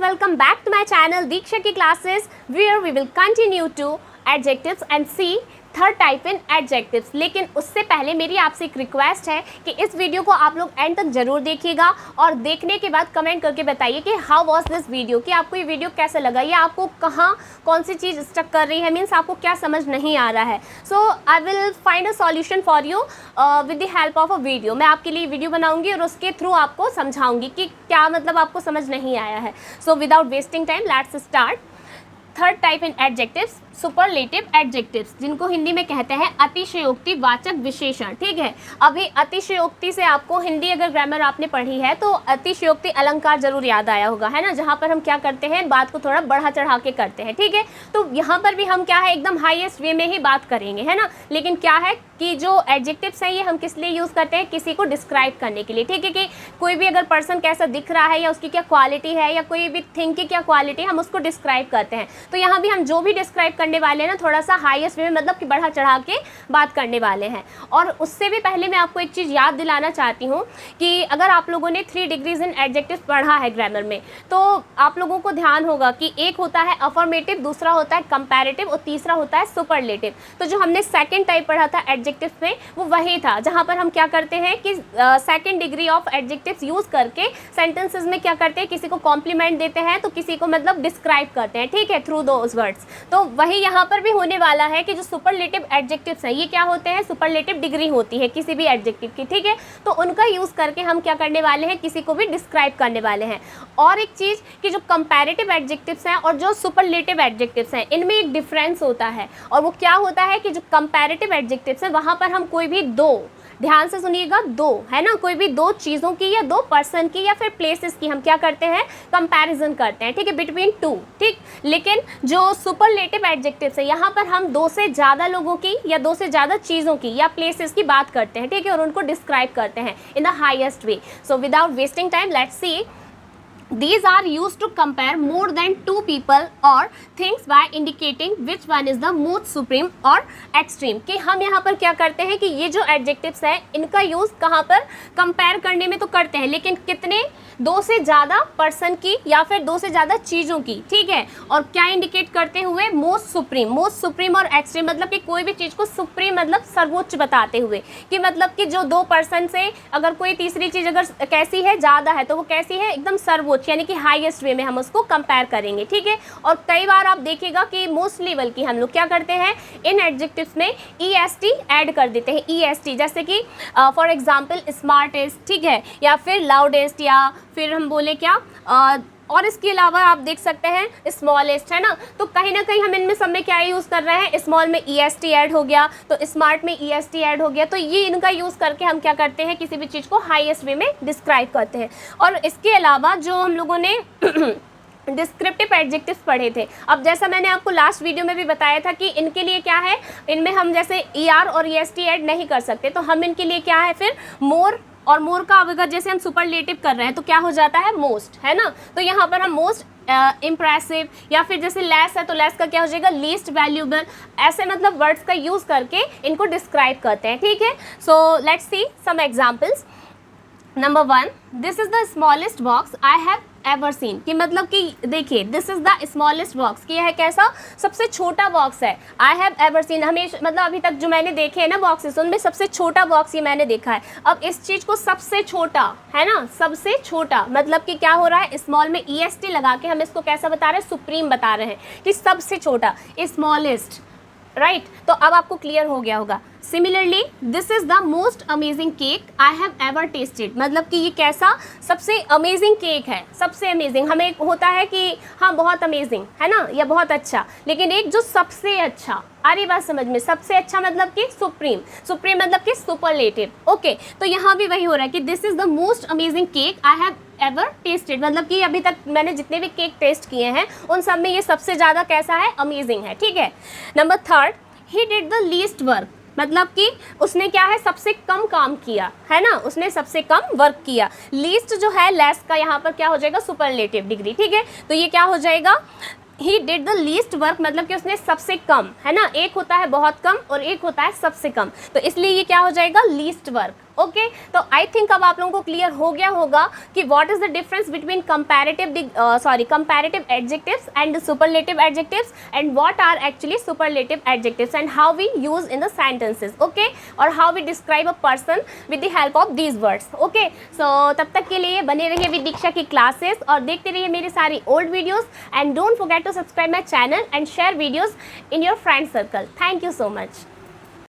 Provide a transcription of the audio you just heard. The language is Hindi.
welcome back to my channel Diksha ki classes, where we will continue to adjectives and see third type in adjectives. लेकिन उससे पहले मेरी आपसे एक रिक्वेस्ट है कि इस वीडियो को आप लोग एंड तक जरूर देखिएगा और देखने के बाद कमेंट करके बताइए कि हाउ वाज दिस वीडियो, कि आपको ये वीडियो कैसा लगा या आपको कहाँ कौन सी चीज़ स्टक कर रही है, मीन्स आपको क्या समझ नहीं आ रहा है। So I will find a solution for you with the help of a video. मैं आपके लिए वीडियो बनाऊंगी और उसके थ्रू आपको समझाऊंगी कि क्या मतलब आपको समझ नहीं आया है। So without wasting time let's start. Third type in adjectives, superlative adjectives, जिनको हिंदी में कहते हैं अतिशयोक्ति वाचक विशेषण। ठीक है, अभी अतिशयोक्ति से आपको हिंदी अगर ग्रामर आपने पढ़ी है तो अतिशयोक्ति अलंकार जरूर याद आया होगा, है ना, जहाँ पर हम क्या करते हैं, बात को थोड़ा बढ़ा चढ़ा के करते हैं। ठीक है, तो यहाँ पर भी हम क्या है, एकदम हाईएस्ट वे में ही बात करेंगे, है ना। लेकिन क्या है कि जो एडजेक्टिव्स हैं ये हम किस लिए यूज़ करते हैं, किसी को डिस्क्राइब करने के लिए। ठीक है, कि कोई भी अगर पर्सन कैसा दिख रहा है या उसकी क्या क्वालिटी है या कोई भी थिंग की क्या क्वालिटी है, हम उसको डिस्क्राइब करते हैं। तो यहाँ भी हम जो भी डिस्क्राइब करने वाले हैं ना, थोड़ा सा हाईएस्ट वे में, मतलब कि बढ़ा चढ़ा के बात करने वाले हैं। और उससे भी पहले मैं आपको एक चीज़ याद दिलाना चाहती हूँ कि अगर आप लोगों ने 3 डिग्रीज इन एडजेक्टिव्स पढ़ा है ग्रामर में, तो आप लोगों को ध्यान होगा कि एक होता है अफर्मेटिव, दूसरा होता है कंपैरेटिव और तीसरा होता है सुपरलेटिव। तो जो हमने सेकेंड टाइप पढ़ा था एडजेक्टिव्स में, वो वही था जहाँ पर हम क्या करते हैं कि second degree of adjectives use करके सेंटेंसेज में क्या करते हैं, किसी को कॉम्प्लीमेंट देते हैं तो किसी को मतलब डिस्क्राइब करते हैं। ठीक है, थ्रू दोज वर्ड्स। तो वही यहाँ पर भी होने वाला है कि जो सुपरलेटिव एडजेक्टिव्स हैं ये क्या होते हैं, सुपरलेटिव डिग्री होती है किसी भी एडजेक्टिव की। ठीक है, तो उनका यूज़ करके हम क्या करने वाले हैं, किसी को भी डिस्क्राइब करने वाले हैं। और एक चीज़ कि जो कंपैरेटिव एडजेक्टिव्स हैं और जो सुपरलेटिव एडजेक्टिव्स हैं, इनमें एक डिफरेंस होता है। और वो क्या होता है कि जो कंपैरेटिव एडजेक्टिव्स हैं वहाँ पर हम कोई भी दो, ध्यान से सुनिएगा, दो, है ना, कोई भी दो चीज़ों की या दो पर्सन की या फिर प्लेसेस की हम क्या करते हैं, कंपैरिजन करते हैं। ठीक है, बिटवीन टू। ठीक, लेकिन जो सुपरलेटिव एडजेक्टिव्स है यहाँ पर हम दो से ज़्यादा लोगों की या दो से ज़्यादा चीज़ों की या प्लेसेस की बात करते हैं। ठीक है, और उनको डिस्क्राइब करते हैं in the highest way. So without wasting time let's see. These are used to compare more than 2 people or things by indicating which one is the most supreme or extreme। कि हम यहाँ पर क्या करते हैं कि ये जो adjectives है इनका यूज़ कहाँ पर, कंपेयर करने में तो करते हैं, लेकिन कितने, दो से ज़्यादा पर्सन की या फिर दो से ज़्यादा चीज़ों की। ठीक है, और क्या इंडिकेट करते हुए, मोस्ट सुप्रीम और एक्सट्रीम, मतलब कि कोई भी चीज़ को सुप्रीम मतलब सर्वोच्च बताते हुए, कि मतलब कि जो दो पर्सन से अगर कोई तीसरी चीज़ अगर कैसी है, ज़्यादा है, तो वो कैसी है, एकदम सर्वोच्च, यानी कि हाईएस्ट वे में हम उसको कंपेयर करेंगे। ठीक है, और कई बार आप देखिएगा कि मोस्टली बल्कि हम लोग क्या करते हैं, इन एडजेक्टिव्स में EST ऐड कर देते हैं। EST जैसे कि फॉर एग्जांपल स्मार्टेस्ट, ठीक है, या फिर लाउडेस्ट, या फिर हम बोले क्या, और इसके अलावा आप देख सकते हैं स्मॉलेस्ट, है ना। तो कहीं ना कहीं हम इनमें सब में क्या यूज़ कर रहे हैं, स्मॉल में EST ऐड हो गया, तो स्मार्ट में EST ऐड हो गया। तो ये इनका यूज़ करके हम क्या करते हैं, किसी भी चीज़ को हाईएस्ट वे में डिस्क्राइब करते हैं। और इसके अलावा जो हम लोगों ने डिस्क्रिप्टिव एडजेक्टिव्स पढ़े थे, अब जैसा मैंने आपको लास्ट वीडियो में भी बताया था कि इनके लिए क्या है, इनमें हम जैसे ER और EST ऐड नहीं कर सकते, तो हम इनके लिए क्या है फिर मोर, और मोर का अगर जैसे हम सुपरलेटिव कर रहे हैं तो क्या हो जाता है, मोस्ट, है ना। तो यहाँ पर हम मोस्ट इम्प्रेसिव, या फिर जैसे लेस है तो लेस का क्या हो जाएगा, लीस्ट वैल्यूएबल, ऐसे मतलब वर्ड्स का यूज़ करके इनको डिस्क्राइब करते हैं। ठीक है, so let's see some examples. Number 1, this is the smallest box I have ever seen. कि मतलब कि देखिए, this is the smallest box, कि यह है कैसा, सबसे छोटा बॉक्स है। आई हैव एवर सीन, हमेशा मतलब अभी तक जो मैंने देखे हैं ना बॉक्सेस, उनमें सबसे छोटा बॉक्स ये मैंने देखा है। अब इस चीज़ को सबसे छोटा, है ना, सबसे छोटा मतलब कि क्या हो रहा है, स्मॉल में EST लगा के हम इसको कैसा बता रहे हैं, सुप्रीम बता रहे हैं, कि सबसे छोटा, स्मॉलेस्ट, राइट। तो अब आपको क्लियर हो गया होगा। Similarly, this is the most amazing cake I have ever tested, मतलब कि ये कैसा, सबसे अमेजिंग केक है, सबसे अमेजिंग। हमें होता है कि हाँ बहुत अमेजिंग है ना, या बहुत अच्छा, लेकिन एक जो सबसे अच्छा, आ रही बात समझ में, सबसे अच्छा मतलब कि सुप्रीम मतलब कि सुपरलेटिव। ओके, तो यहाँ भी वही हो रहा है कि this is the most amazing cake I have ever tested, मतलब कि अभी तक मैंने जितने भी केक टेस्ट किए हैं उन सब में ये सबसे ज़्यादा कैसा है, अमेजिंग है। ठीक है, number 3, he did the least work, मतलब कि उसने क्या है, सबसे कम काम किया, है ना, उसने सबसे कम वर्क किया। लीस्ट जो है, लेस का यहाँ पर क्या हो जाएगा, सुपरलेटिव डिग्री। ठीक है, तो ये क्या हो जाएगा, he did the least work, मतलब कि उसने सबसे कम, है ना, एक होता है बहुत कम और एक होता है सबसे कम, तो इसलिए ये क्या हो जाएगा, लीस्ट वर्क। ओके तो आई थिंक अब आप लोगों को क्लियर हो गया होगा कि what is the difference between comparative adjectives and superlative adjectives and what are actually superlative adjectives and how we use in the sentences, okay, और how we describe a person with the help of these words, okay. So तब तक के लिए बने रहिए विद दीक्षा की क्लासेस और देखते रहिए मेरी सारी old videos and don't forget to subscribe my channel and share videos in your friend circle. Thank you so much.